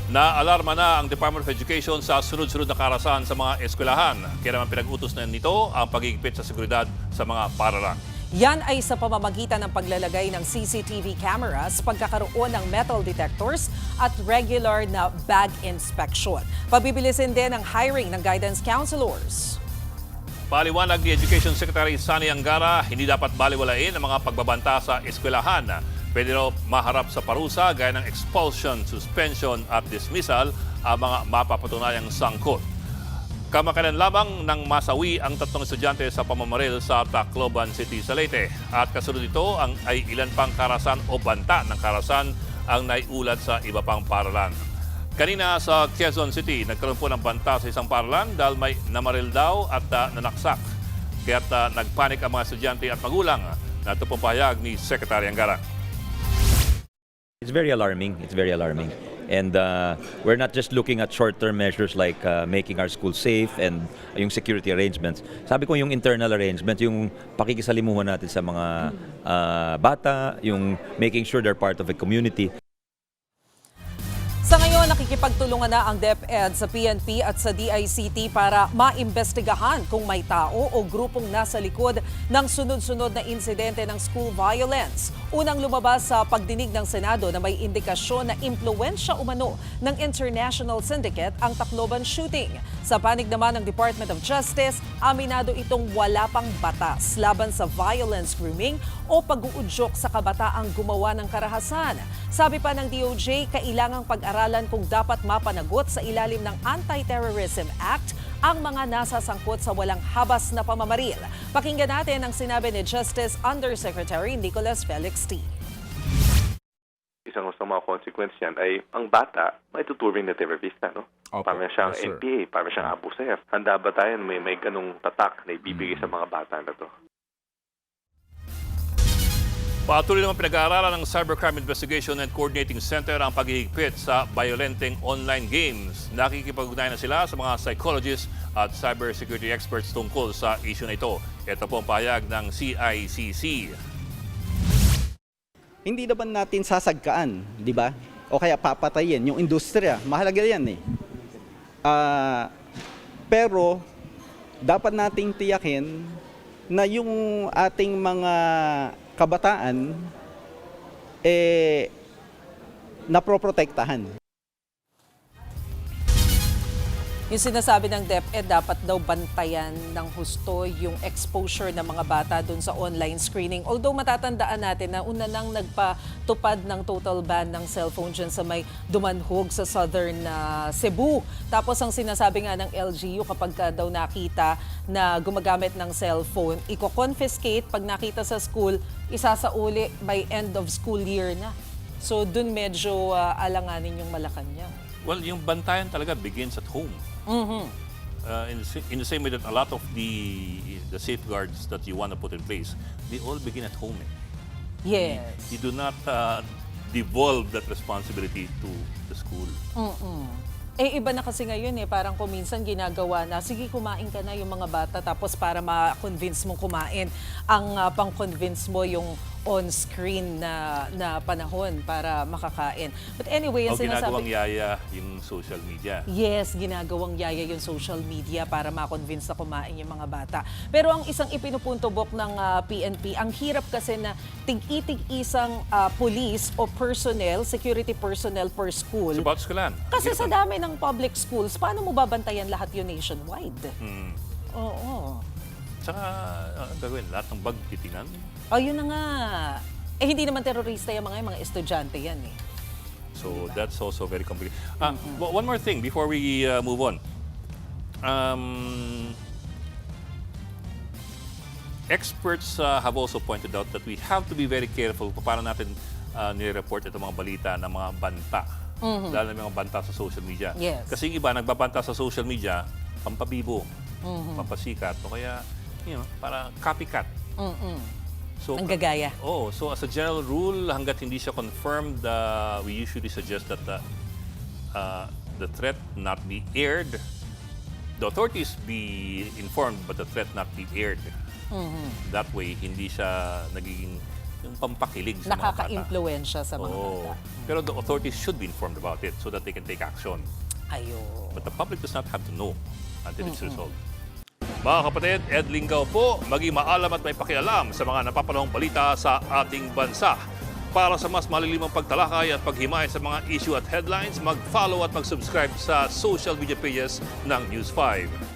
Naalarma na ang Department of Education sa sunod-sunod na karahasan sa mga eskwelahan. Kaya naman pinag-utos na nito ang pag-iigpit sa seguridad sa mga paaralan. Yan ay sa pamamagitan ng paglalagay ng CCTV cameras, pagkakaroon ng metal detectors at regular na bag inspection. Pabibilisin din ang hiring ng guidance counselors. Paliwanag ni Education Secretary Sani Angara, hindi dapat baliwalain ang mga pagbabanta sa eskwelahan. Pwede raw maharap sa parusa gaya ng expulsion, suspension at dismissal ang mga mapapatunayang sangkot. Kamakailan lamang nang masawi ang 3 estudyante sa pamamaril sa Tacloban City sa Leyte. At kasunod ito ay ilan pang karahasan o banta ng karahasan ang naiulat sa iba pang paaralan. Kanina sa Quezon City, nagkaroon po ng banta sa isang paaralan dahil may namaril daw at nanaksak. Kaya't nagpanik ang mga estudyante at magulang. Na ito pong pahayag ni Secretary Angara. It's very alarming. It's very alarming. And we're not just looking at short-term measures like making our schools safe and yung security arrangements. Sabi ko yung internal arrangement, yung pakikisalimuhan natin sa mga bata, yung making sure they're part of a community. Sa ngayon, nakikipagtulungan na ang DepEd sa PNP at sa DICT para maimbestigahan kung may tao o grupong nasa likod ng sunod-sunod na insidente ng school violence. Unang lumabas sa pagdinig ng Senado na may indikasyon na impluwensya umano ng international syndicate ang Tacloban shooting. Sa panig naman ng Department of Justice, aminado itong wala pang batas laban sa violence grooming o pag-uudyok sa kabataang gumawa ng karahasan. Sabi pa ng DOJ, kailangang pag-aralan kung dapat mapanagot sa ilalim ng Anti-Terrorism Act ang mga nasasangkot sa walang habas na pamamaril. Pakinggan natin ang sinabi ni Justice Undersecretary Nicholas Felix T. Isang mga consequence yan ay ang bata may tuturing na terorista, no? Opo, Parang siyang yes, sir. NPA, parang siyang Abu Sayyaf. Handa ba tayo na may ganung tatak na ibibigay sa mga bata na to? Patuloy naman pinag-aaralan ng Cybercrime Investigation and Coordinating Center ang paghihigpit sa violating online games. Nakikipag-ugnayan na sila sa mga psychologists at cybersecurity experts tungkol sa issue na ito. Ito po ang pahayag ng CICC. Hindi naman natin sasagkaan, di ba? O kaya papatayin yung industriya. Mahalaga yan eh. Pero dapat nating tiyakin na yung ating mga kabataan naproprotektahan. Yung sinasabi ng DepEd, dapat daw bantayan ng husto yung exposure ng mga bata dun sa online screening. Although matatandaan natin na una nang nagpatupad ng total ban ng cellphone dyan sa may Dumanhog sa southern Cebu. Tapos ang sinasabi nga ng LGU, kapag ka daw nakita na gumagamit ng cellphone, i-confiscate. Pag nakita sa school, isasauli by end of school year na. So dun medyo alanganin yung Malacanang. Well, yung bantayan talaga begins at home. In the same way that a lot of the safeguards that you want to put in place, they all begin at home. Yes. You do not devolve that responsibility to the school. Iba na kasi ngayon parang kung minsan ginagawa na, sige kumain ka na yung mga bata tapos para ma-convince mong kumain, ang pang-convince mo yung on-screen na panahon para makakain. But anyway, O ginagawang yaya yung social media. Yes, ginagawang yaya yung social media para ma-convince na kumain yung mga bata. Pero ang isang ipinupuntubok ng PNP, ang hirap kasi na tig-itig-isang police o personnel, security personnel per school. So, bawat eskwelahan. Kasi sa dami ng public schools, paano mo babantayan lahat yun nationwide? Oo. Tsaka, gagawin, lahat ng bag titingnan. Yun na nga. Hindi naman terorista yung mga estudyante yan eh. So, that's also very complicated. One more thing before we move on. Experts have also pointed out that we have to be very careful kung paano natin nire-report itong mga balita ng mga banta. Dahil ng mga banta sa social media. Yes. Kasi yung iba, nagbabanta sa social media, pampabibo, pampasikat, o kaya, para copycat. So, Ang gagaya. So as a general rule, hanggat hindi siya confirmed, we usually suggest that the threat not be aired. The authorities be informed, but the threat not be aired. That way, hindi siya nagiging yung pampakilig sa mga bata. Nakaka-impluensya sa mga Oo. bata. Pero the authorities should be informed about it so that they can take action. Ayun. But the public does not have to know until it's resolved. Mga kapatid, Ed Lingaw po, maging maalam at may pakialam sa mga napapanahong balita sa ating bansa. Para sa mas malilimang pagtalakay at paghimay sa mga issue at headlines, mag-follow at mag-subscribe sa social media pages ng News 5.